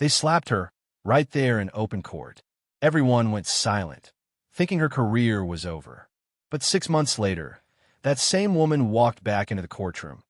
They slapped her right there in open court. Everyone went silent, thinking her career was over. But 6 months later, that same woman walked back into the courtroom,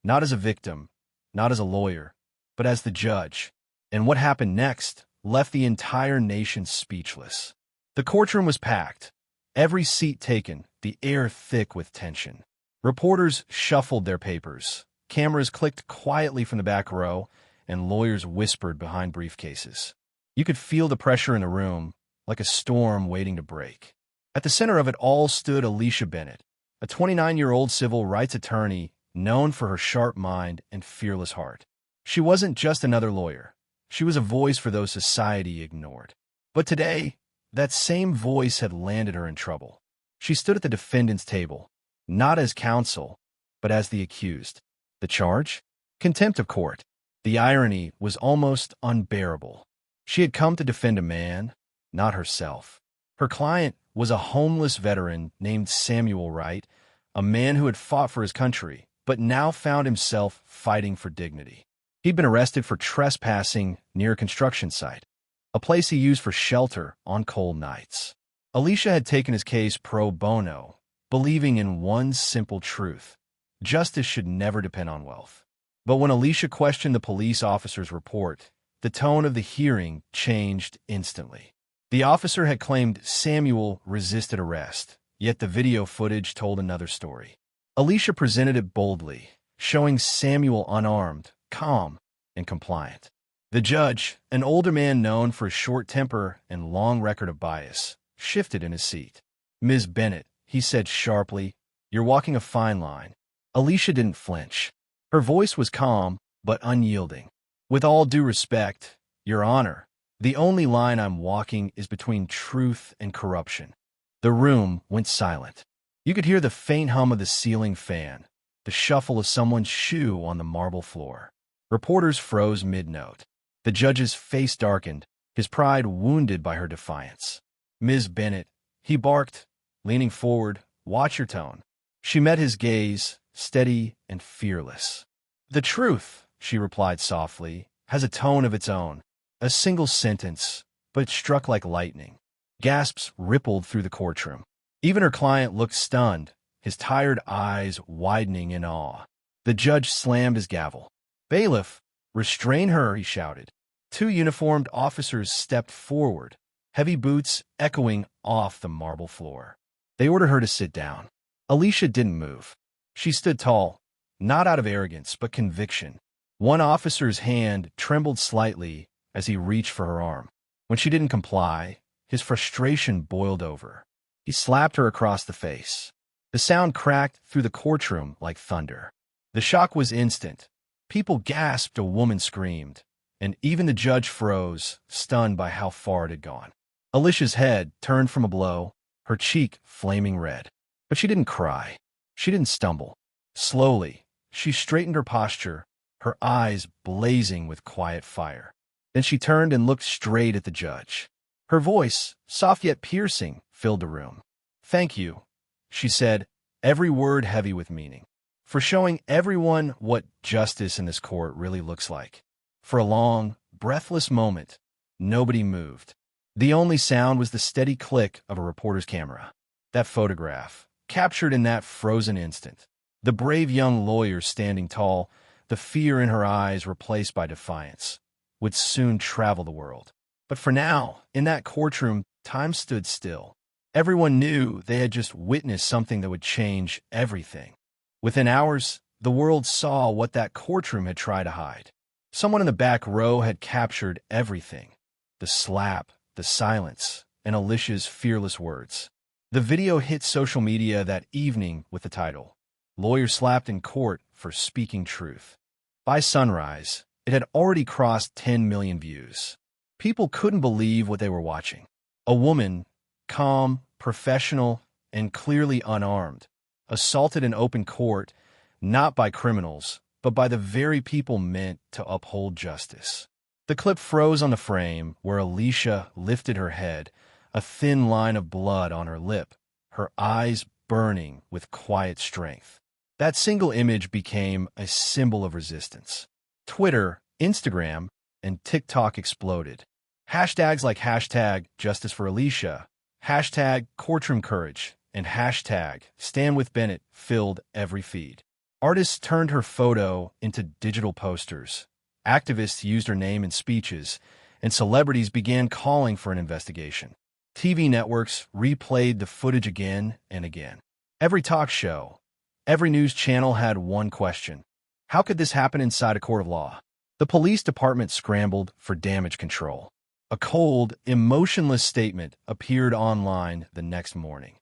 not as a victim, not as a lawyer, but as the judge. And what happened next left the entire nation speechless. The courtroom was packed, every seat taken, the air thick with tension. Reporters shuffled their papers, cameras clicked quietly from the back row, and lawyers whispered behind briefcases. You could feel the pressure in the room, like a storm waiting to break. At the center of it all stood Alicia Bennett, a 29-year-old civil rights attorney known for her sharp mind and fearless heart. She wasn't just another lawyer. She was a voice for those society ignored. But today, that same voice had landed her in trouble. She stood at the defendant's table, not as counsel, but as the accused. The charge? Contempt of court. The irony was almost unbearable. She had come to defend a man, not herself. Her client was a homeless veteran named Samuel Wright, a man who had fought for his country, but now found himself fighting for dignity. He'd been arrested for trespassing near a construction site, a place he used for shelter on cold nights. Alicia had taken his case pro bono, believing in one simple truth: justice should never depend on wealth. But when Alicia questioned the police officer's report, the tone of the hearing changed instantly. The officer had claimed Samuel resisted arrest, yet the video footage told another story. Alicia presented it boldly, showing Samuel unarmed, calm, and compliant. The judge, an older man known for his short temper and long record of bias, shifted in his seat. "Ms. Bennett," he said sharply, "you're walking a fine line." Alicia didn't flinch. Her voice was calm, but unyielding. "With all due respect, Your Honor, the only line I'm walking is between truth and corruption." The room went silent. You could hear the faint hum of the ceiling fan, the shuffle of someone's shoe on the marble floor. Reporters froze mid-note. The judge's face darkened, his pride wounded by her defiance. "Ms. Bennett," he barked, leaning forward, "watch your tone." She met his gaze, steady and fearless. "The truth," she replied softly, "has a tone of its own. A single sentence, but it struck like lightning." Gasps rippled through the courtroom. Even her client looked stunned, his tired eyes widening in awe. The judge slammed his gavel. "Bailiff, restrain her," he shouted. Two uniformed officers stepped forward, heavy boots echoing off the marble floor. They ordered her to sit down. Alicia didn't move. She stood tall, not out of arrogance, but conviction. One officer's hand trembled slightly as he reached for her arm. When she didn't comply, his frustration boiled over. He slapped her across the face. The sound cracked through the courtroom like thunder. The shock was instant. People gasped, a woman screamed, and even the judge froze, stunned by how far it had gone. Alicia's head turned from a blow, her cheek flaming red. But she didn't cry. She didn't stumble. Slowly, she straightened her posture, her eyes blazing with quiet fire. Then she turned and looked straight at the judge. Her voice, soft yet piercing, filled the room. "Thank you," she said, every word heavy with meaning, "for showing everyone what justice in this court really looks like." For a long, breathless moment, nobody moved. The only sound was the steady click of a reporter's camera. That photograph, captured in that frozen instant. The brave young lawyer standing tall, the fear in her eyes replaced by defiance, would soon travel the world. But for now, in that courtroom, time stood still. Everyone knew they had just witnessed something that would change everything. Within hours, the world saw what that courtroom had tried to hide. Someone in the back row had captured everything: the slap, the silence, and Alicia's fearless words. The video hit social media that evening with the title, "Lawyer Slapped in Court for Speaking Truth." By sunrise, it had already crossed 10 million views. People couldn't believe what they were watching. A woman, calm, professional, and clearly unarmed, assaulted in open court, not by criminals, but by the very people meant to uphold justice. The clip froze on the frame where Alicia lifted her head, a thin line of blood on her lip, her eyes burning with quiet strength. That single image became a symbol of resistance. Twitter, Instagram, and TikTok exploded. Hashtags like hashtag Justice for Alicia, hashtag Courtroom Courage, and hashtag Stand with Bennett filled every feed. Artists turned her photo into digital posters. Activists used her name in speeches, and celebrities began calling for an investigation. TV networks replayed the footage again and again. Every talk show, every news channel had one question: how could this happen inside a court of law? The police department scrambled for damage control. A cold, emotionless statement appeared online the next morning.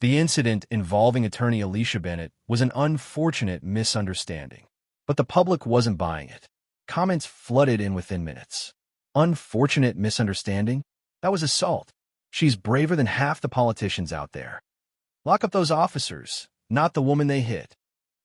The incident involving attorney Alicia Bennett was an unfortunate misunderstanding. But the public wasn't buying it. Comments flooded in within minutes. Unfortunate misunderstanding? That was assault. She's braver than half the politicians out there. Lock up those officers, not the woman they hit.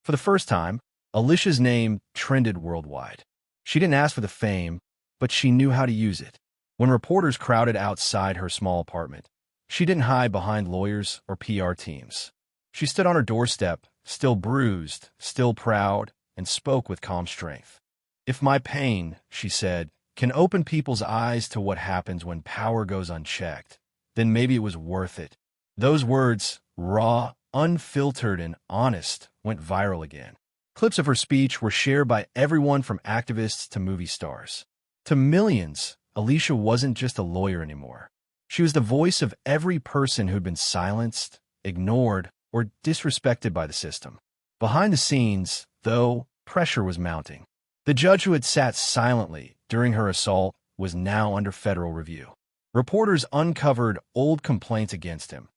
For the first time, Alicia's name trended worldwide. She didn't ask for the fame, but she knew how to use it. When reporters crowded outside her small apartment, she didn't hide behind lawyers or PR teams. She stood on her doorstep, still bruised, still proud, and spoke with calm strength. "If my pain," she said, "can open people's eyes to what happens when power goes unchecked, then maybe it was worth it." Those words, raw, unfiltered, and honest, went viral again. Clips of her speech were shared by everyone from activists to movie stars. To millions, Alicia wasn't just a lawyer anymore. She was the voice of every person who'd been silenced, ignored, or disrespected by the system. Behind the scenes, though, pressure was mounting. The judge who had sat silently during her assault was now under federal review. Reporters uncovered old complaints against him,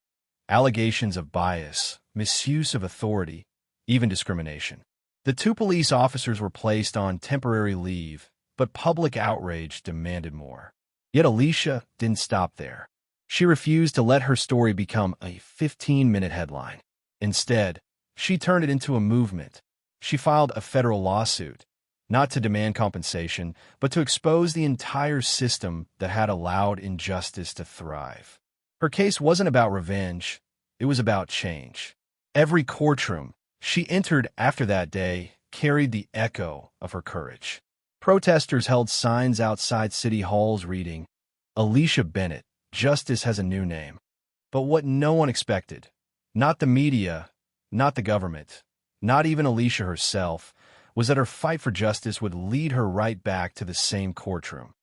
allegations of bias, misuse of authority, even discrimination. The two police officers were placed on temporary leave, but public outrage demanded more. Yet Alicia didn't stop there. She refused to let her story become a 15-minute headline. Instead, she turned it into a movement. She filed a federal lawsuit, not to demand compensation, but to expose the entire system that had allowed injustice to thrive. Her case wasn't about revenge, it was about change. Every courtroom she entered after that day carried the echo of her courage. Protesters held signs outside city halls reading, "Alicia Bennett, justice has a new name." But what no one expected, not the media, not the government, not even Alicia herself, was that her fight for justice would lead her right back to the same courtroom.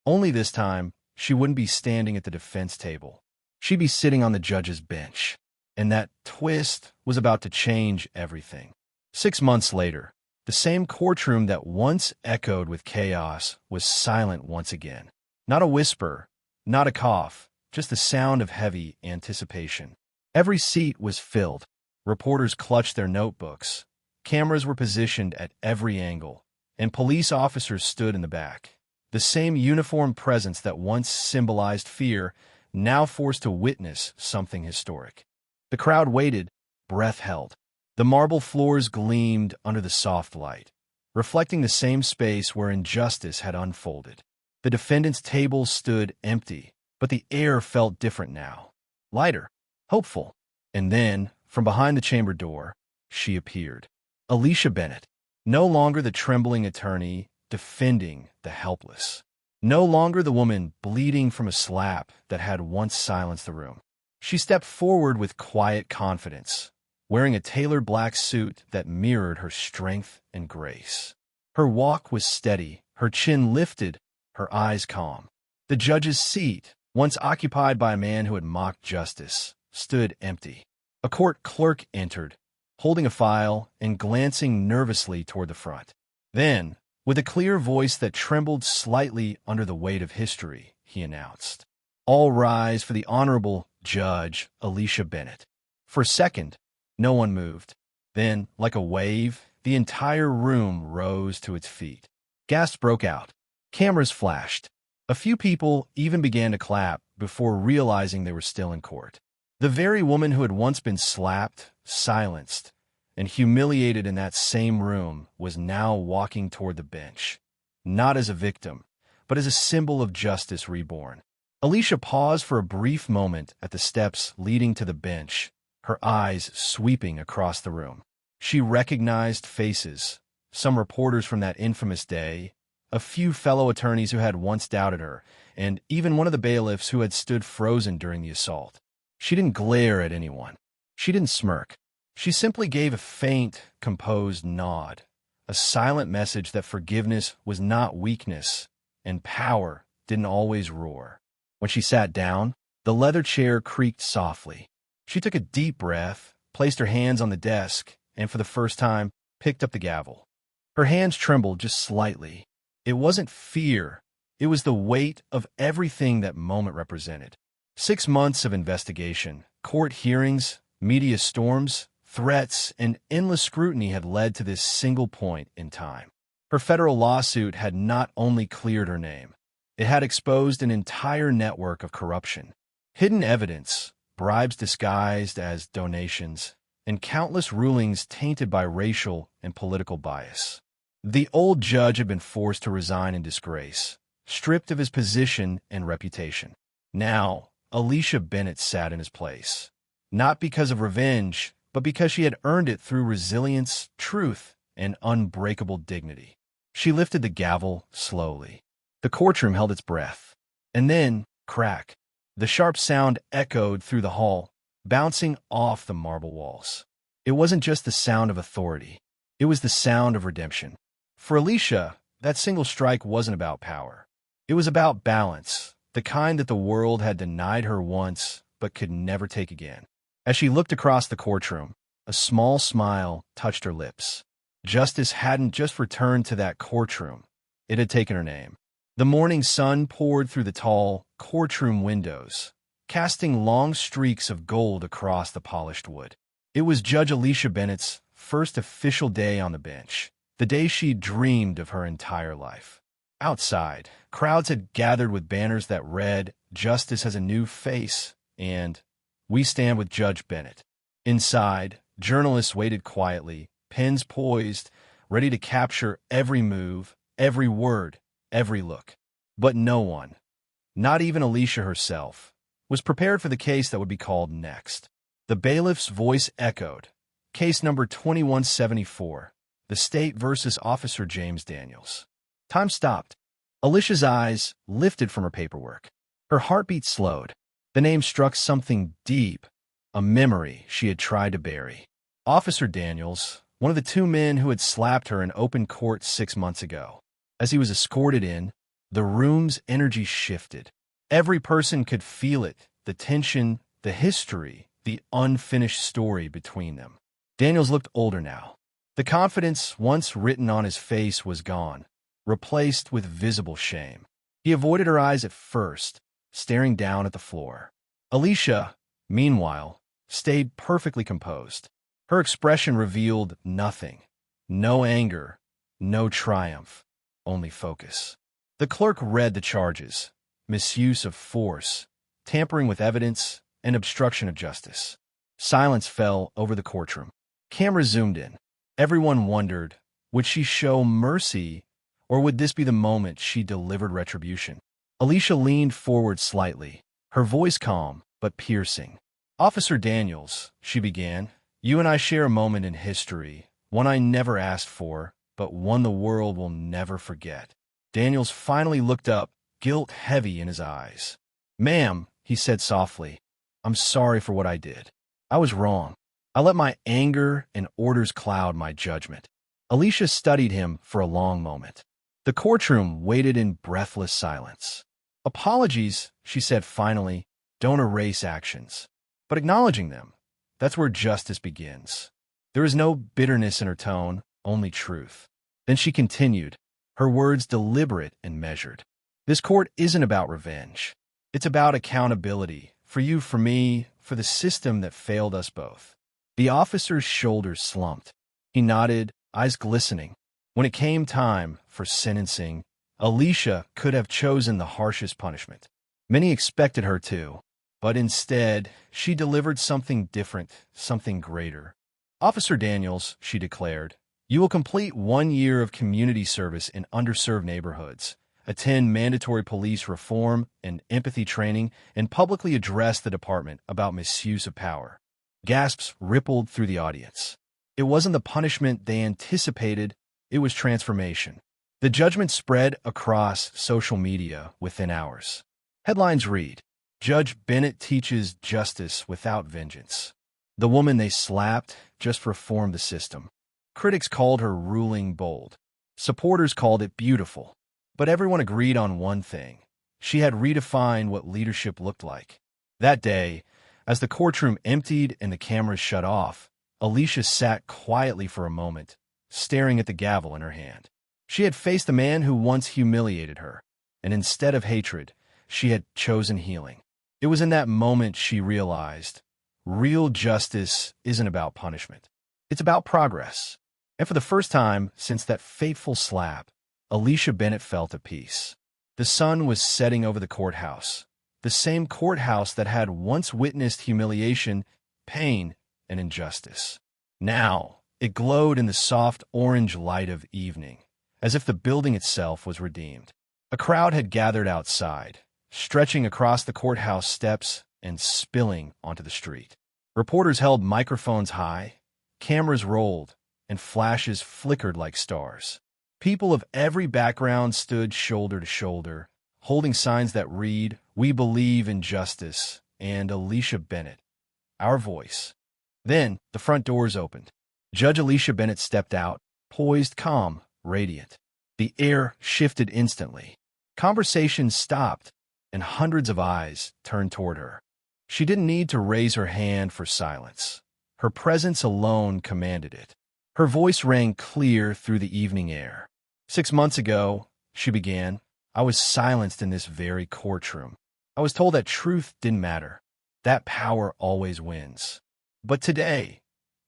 Only this time, she wouldn't be standing at the defense table. She'd be sitting on the judge's bench. And that twist was about to change everything. 6 months later, the same courtroom that once echoed with chaos was silent once again. Not a whisper, not a cough, just the sound of heavy anticipation. Every seat was filled. Reporters clutched their notebooks. Cameras were positioned at every angle, and police officers stood in the back. The same uniformed presence that once symbolized fear, now forced to witness something historic. The crowd waited, breath held. The marble floors gleamed under the soft light, reflecting the same space where injustice had unfolded. The defendant's table stood empty, but the air felt different now. Lighter, hopeful. And then, from behind the chamber door, she appeared. Alicia Bennett, no longer the trembling attorney defending the helpless. No longer the woman bleeding from a slap that had once silenced the room. She stepped forward with quiet confidence, wearing a tailored black suit that mirrored her strength and grace. Her walk was steady, her chin lifted, her eyes calm. The judge's seat, once occupied by a man who had mocked justice, stood empty. A court clerk entered, holding a file and glancing nervously toward the front. Then, with a clear voice that trembled slightly under the weight of history, he announced, "All rise for the Honorable Judge Alicia Bennett." For a second, no one moved. Then, like a wave, the entire room rose to its feet. Gasps broke out. Cameras flashed. A few people even began to clap before realizing they were still in court. The very woman who had once been slapped, silenced, and humiliated in that same room was now walking toward the bench, not as a victim, but as a symbol of justice reborn. Alicia paused for a brief moment at the steps leading to the bench, her eyes sweeping across the room. She recognized faces, some reporters from that infamous day, a few fellow attorneys who had once doubted her, and even one of the bailiffs who had stood frozen during the assault. She didn't glare at anyone. She didn't smirk. She simply gave a faint, composed nod, a silent message that forgiveness was not weakness, and power didn't always roar. When she sat down, the leather chair creaked softly. She took a deep breath, placed her hands on the desk, and for the first time, picked up the gavel. Her hands trembled just slightly. It wasn't fear. It was the weight of everything that moment represented. 6 months of investigation, court hearings, media storms, threats, and endless scrutiny had led to this single point in time. Her federal lawsuit had not only cleared her name, it had exposed an entire network of corruption. Hidden evidence, bribes disguised as donations, and countless rulings tainted by racial and political bias. The old judge had been forced to resign in disgrace, stripped of his position and reputation. Now, Alicia Bennett sat in his place, not because of revenge, but because she had earned it through resilience, truth, and unbreakable dignity. She lifted the gavel slowly. The courtroom held its breath. And then, crack, the sharp sound echoed through the hall, bouncing off the marble walls. It wasn't just the sound of authority. It was the sound of redemption. For Alicia, that single strike wasn't about power. It was about balance, the kind that the world had denied her once but could never take again. As she looked across the courtroom, a small smile touched her lips. Justice hadn't just returned to that courtroom. It had taken her name. The morning sun poured through the tall courtroom windows, casting long streaks of gold across the polished wood. It was Judge Alicia Bennett's first official day on the bench, the day she dreamed of her entire life. Outside, crowds had gathered with banners that read, "Justice has a new face," and "We stand with Judge Bennett." Inside, journalists waited quietly, pens poised, ready to capture every move, every word, every look. But no one, not even Alicia herself, was prepared for the case that would be called next. The bailiff's voice echoed. Case number 2174, the state versus Officer James Daniels. Time stopped. Alicia's eyes lifted from her paperwork. Her heartbeat slowed. The name struck something deep, a memory she had tried to bury. Officer Daniels, one of the 2 men who had slapped her in open court 6 months ago. As he was escorted in, the room's energy shifted. Every person could feel it, the tension, the history, the unfinished story between them. Daniels looked older now. The confidence once written on his face was gone, replaced with visible shame. He avoided her eyes at first, staring down at the floor. Alicia, meanwhile, stayed perfectly composed. Her expression revealed nothing. No anger, no triumph, only focus. The clerk read the charges: misuse of force, tampering with evidence, and obstruction of justice. Silence fell over the courtroom. Cameras zoomed in. Everyone wondered, would she show mercy, or would this be the moment she delivered retribution? Alicia leaned forward slightly, her voice calm but piercing. "Officer Daniels," she began, "you and I share a moment in history, one I never asked for, but one the world will never forget." Daniels finally looked up, guilt heavy in his eyes. "Ma'am," he said softly, "I'm sorry for what I did. I was wrong. I let my anger and orders cloud my judgment." Alicia studied him for a long moment. The courtroom waited in breathless silence. "Apologies," she said finally, "don't erase actions. But acknowledging them, that's where justice begins." There was no bitterness in her tone, only truth. Then she continued, her words deliberate and measured. "This court isn't about revenge. It's about accountability, for you, for me, for the system that failed us both." The officer's shoulders slumped. He nodded, eyes glistening. When it came time for sentencing, Alicia could have chosen the harshest punishment. Many expected her to, but instead, she delivered something different, something greater. "Officer Daniels," she declared, "you will complete 1 year of community service in underserved neighborhoods, attend mandatory police reform and empathy training, and publicly address the department about misuse of power." Gasps rippled through the audience. It wasn't the punishment they anticipated, it was transformation. The judgment spread across social media within hours. Headlines read, Judge Bennett teaches justice without vengeance. The woman they slapped just reformed the system. Critics called her ruling bold. Supporters called it beautiful. But everyone agreed on one thing. She had redefined what leadership looked like. That day, as the courtroom emptied and the cameras shut off, Alicia sat quietly for a moment, staring at the gavel in her hand. She had faced a man who once humiliated her, and instead of hatred, she had chosen healing. It was in that moment she realized, real justice isn't about punishment. It's about progress. And for the first time since that fateful slap, Alicia Bennett felt at peace. The sun was setting over the courthouse, the same courthouse that had once witnessed humiliation, pain, and injustice. Now, it glowed in the soft orange light of evening, as if the building itself was redeemed. A crowd had gathered outside, stretching across the courthouse steps and spilling onto the street. Reporters held microphones high, cameras rolled, and flashes flickered like stars. People of every background stood shoulder to shoulder, holding signs that read, "We believe in justice," and Alicia Bennett, our voice. Then, the front doors opened. Judge Alicia Bennett stepped out, poised, calm, radiant. The air shifted instantly. Conversations stopped, and hundreds of eyes turned toward her. She didn't need to raise her hand for silence. Her presence alone commanded it. Her voice rang clear through the evening air. 6 months ago, she began, I was silenced in this very courtroom. I was told that truth didn't matter, that power always wins. But today,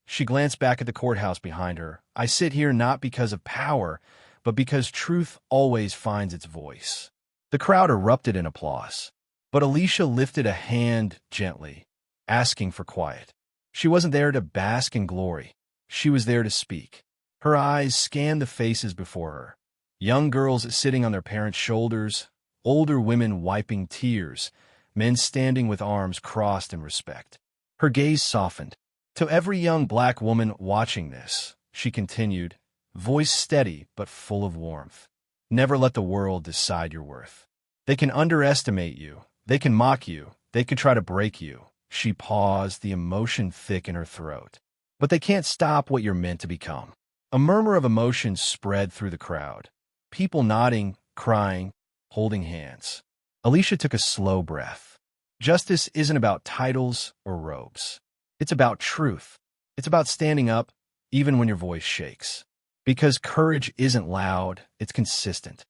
she glanced back at the courthouse behind her. I sit here not because of power, but because truth always finds its voice. The crowd erupted in applause, but Alicia lifted a hand gently, asking for quiet. She wasn't there to bask in glory. She was there to speak. Her eyes scanned the faces before her. Young girls sitting on their parents' shoulders, older women wiping tears, men standing with arms crossed in respect. Her gaze softened. To every young black woman watching this, she continued, voice steady but full of warmth. Never let the world decide your worth. They can underestimate you. They can mock you. They can try to break you. She paused, the emotion thick in her throat. But they can't stop what you're meant to become. A murmur of emotion spread through the crowd. People nodding, crying, holding hands. Alicia took a slow breath. Justice isn't about titles or robes. It's about truth. It's about standing up, even when your voice shakes. Because courage isn't loud, it's consistent.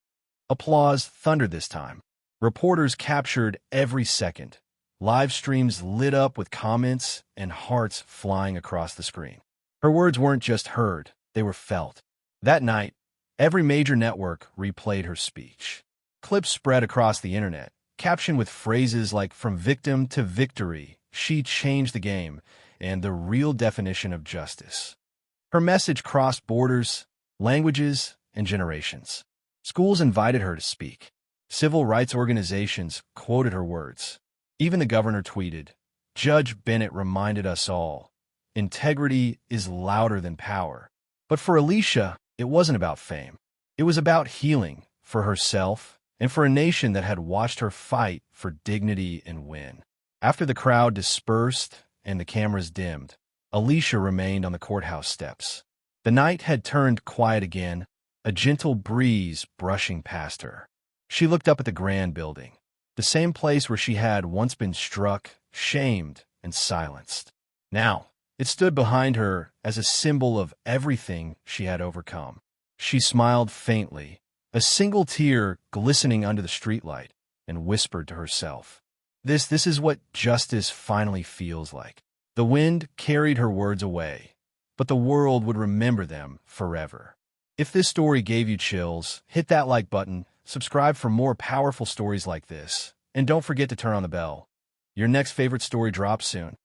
Applause thundered this time. Reporters captured every second. Live streams lit up with comments and hearts flying across the screen. Her words weren't just heard, they were felt. That night, every major network replayed her speech. Clips spread across the internet, captioned with phrases like, from victim to victory, she changed the game, and the real definition of justice. Her message crossed borders, languages, and generations. Schools invited her to speak. Civil rights organizations quoted her words. Even the governor tweeted, Judge Bennett reminded us all, integrity is louder than power. But for Alicia, it wasn't about fame. It was about healing for herself and for a nation that had watched her fight for dignity and win. After the crowd dispersed and the cameras dimmed, Alicia remained on the courthouse steps. The night had turned quiet again, a gentle breeze brushing past her. She looked up at the grand building, the same place where she had once been struck, shamed, and silenced. Now, it stood behind her as a symbol of everything she had overcome. She smiled faintly, a single tear glistening under the streetlight, and whispered to herself, This is what justice finally feels like. The wind carried her words away, but the world would remember them forever. If this story gave you chills, hit that like button, subscribe for more powerful stories like this, and don't forget to turn on the bell. Your next favorite story drops soon.